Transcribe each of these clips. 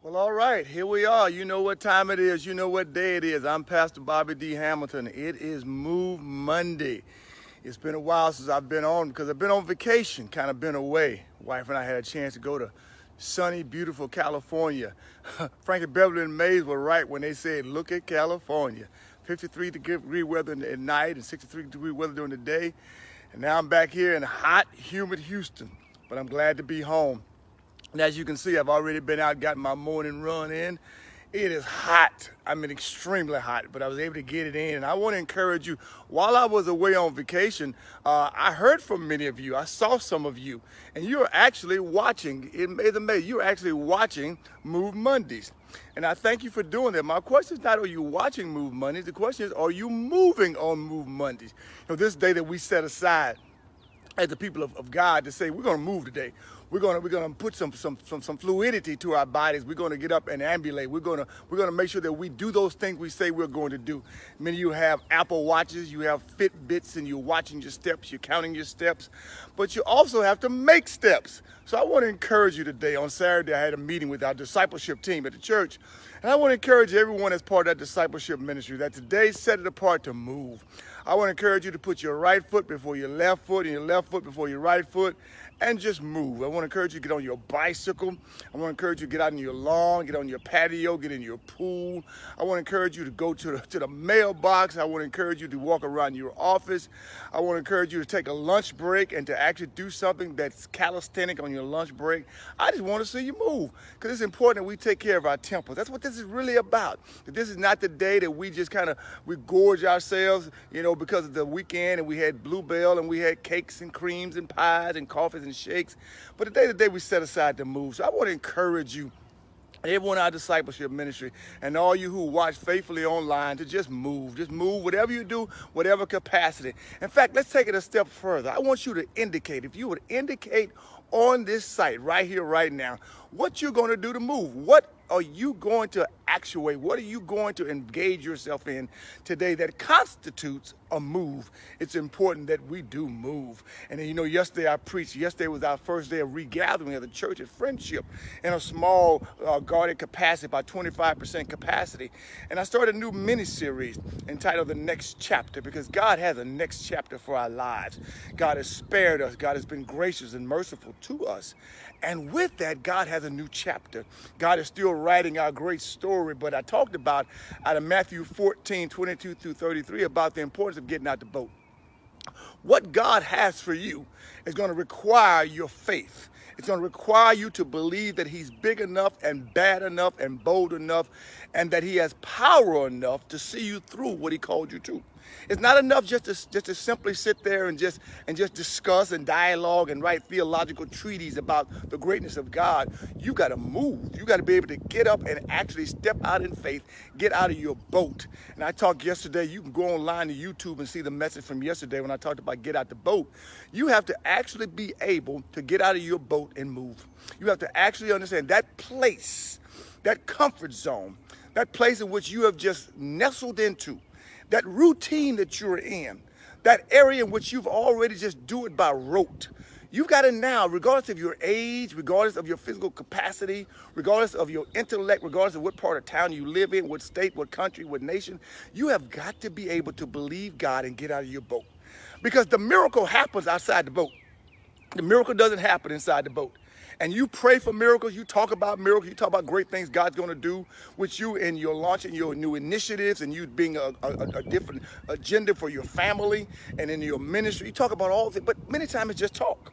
Well, all right, here we are. You know what time it is. You know what day it is. I'm Pastor Bobby D. Hamilton. It is Move Monday. It's been a while since I've been on because I've been on vacation, kind of been away. Wife and I had a chance to go to sunny, beautiful California. Frankie Beverly and Mays were right when they said, look at California. 53-degree weather at night and 63-degree weather during the day. And now I'm back here in hot, humid Houston. But I'm glad to be home. And as you can see, I've already been out, got my morning run in. It is hot. I mean, extremely hot, but I was able to get it in. And I want to encourage you, while I was away on vacation, I heard from many of you. I saw some of you, and you're actually watching. It's amazing. You're actually watching Move Mondays. And I thank you for doing that. My question is not, are you watching Move Mondays? The question is, are you moving on Move Mondays? This day that we set aside as the people of God to say, we're going to move today. We're going to put some fluidity to our bodies. We're going to get up and ambulate. We're going to make sure that we do those things we say we're going to do. Many of you have Apple Watches, you have Fitbits, and you're watching your steps, you're counting your steps, but you also have to make steps. So I want to encourage you today. On Saturday, I had a meeting with our discipleship team at the church, and I want to encourage everyone as part of that discipleship ministry that today set it apart to move. I want to encourage you to put your right foot before your left foot and your left foot before your right foot and just move. I want to encourage you to get on your bicycle. I want to encourage you to get out in your lawn, get on your patio, get in your pool. I want to encourage you to go to the mailbox. I want to encourage you to walk around your office. I want to encourage you to take a lunch break and to actually do something that's calisthenic on your lunch break. I just want to see you move because it's important that we take care of our temple. That's what this is really about. This is not the day that we just we gorge ourselves, because of the weekend and we had Bluebell and we had cakes and creams and pies and coffees and shakes. But today, the day we set aside to move. So I want to encourage you, everyone in our discipleship ministry, and all you who watch faithfully online, to just move. Just move, whatever you do, whatever capacity. In fact, let's take it a step further. I want you to indicate, if you would indicate on this site right here, right now, what you're going to do to move. What are you going to actuate? What are you going to engage yourself in today that constitutes a move? It's important that we do move. And then, yesterday I preached. Yesterday was our first day of regathering of the church at Friendship in a small guarded capacity, about 25% capacity. And I started a new mini-series entitled The Next Chapter, because God has a next chapter for our lives. God has spared us. God has been gracious and merciful to us. And with that, God has a new chapter. God is still writing our great story. But I talked about out of Matthew 14, 22 through 33, about the importance of getting out the boat. What God has for you is going to require your faith. It's going to require you to believe that he's big enough and bad enough and bold enough, and that he has power enough to see you through what he called you to. It's not enough just to simply sit there and just discuss and dialogue and write theological treatises about the greatness of God. You got to move. You got to be able to get up and actually step out in faith, get out of your boat. And I talked yesterday, you can go online to YouTube and see the message from yesterday when I talked about get out the boat. You have to actually be able to get out of your boat and move. You have to actually understand that place, that comfort zone, that place in which you have just nestled into, that routine that you're in, that area in which you've already just do it by rote. You've got to now, regardless of your age, regardless of your physical capacity, regardless of your intellect, regardless of what part of town you live in, what state, what country, what nation, you have got to be able to believe God and get out of your boat. Because the miracle happens outside the boat. The miracle doesn't happen inside the boat. And you pray for miracles, you talk about miracles, you talk about great things God's going to do with you in your launching your new initiatives and you being a different agenda for your family and in your ministry. You talk about all of it, but many times it's just talk.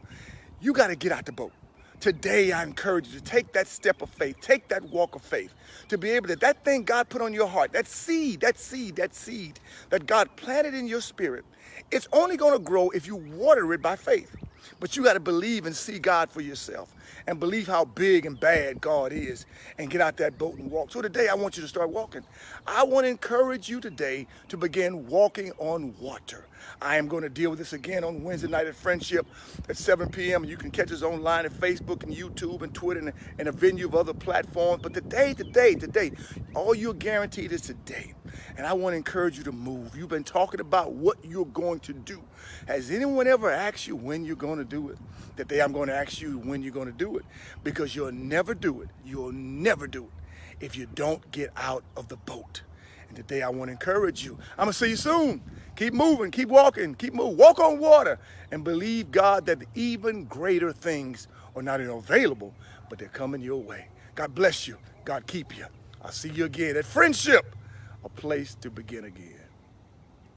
You got to get out the boat. Today, I encourage you to take that step of faith, take that walk of faith, to be able to, that thing God put on your heart, that seed that God planted in your spirit, it's only going to grow if you water it by faith. But you got to believe and see God for yourself and believe how big and bad God is and get out that boat and walk. So today I want you to start walking. I want to encourage you today to begin walking on water. I am going to deal with this again on Wednesday night at Friendship at 7 p.m. You can catch us online at Facebook and YouTube and Twitter and a venue of other platforms. But today, all you're guaranteed is today. And I want to encourage you to move. You've been talking about what you're going to do. Has anyone ever asked you when you're going to do it? Today I'm going to ask you when you're going to do it, because you'll never do it. You'll never do it if you don't get out of the boat. And today I want to encourage you. I'm going to see you soon. Keep moving, keep walking, keep moving. Walk on water and believe God that even greater things are not only available, but they're coming your way. God bless you. God keep you. I'll see you again at Friendship, a place to begin again.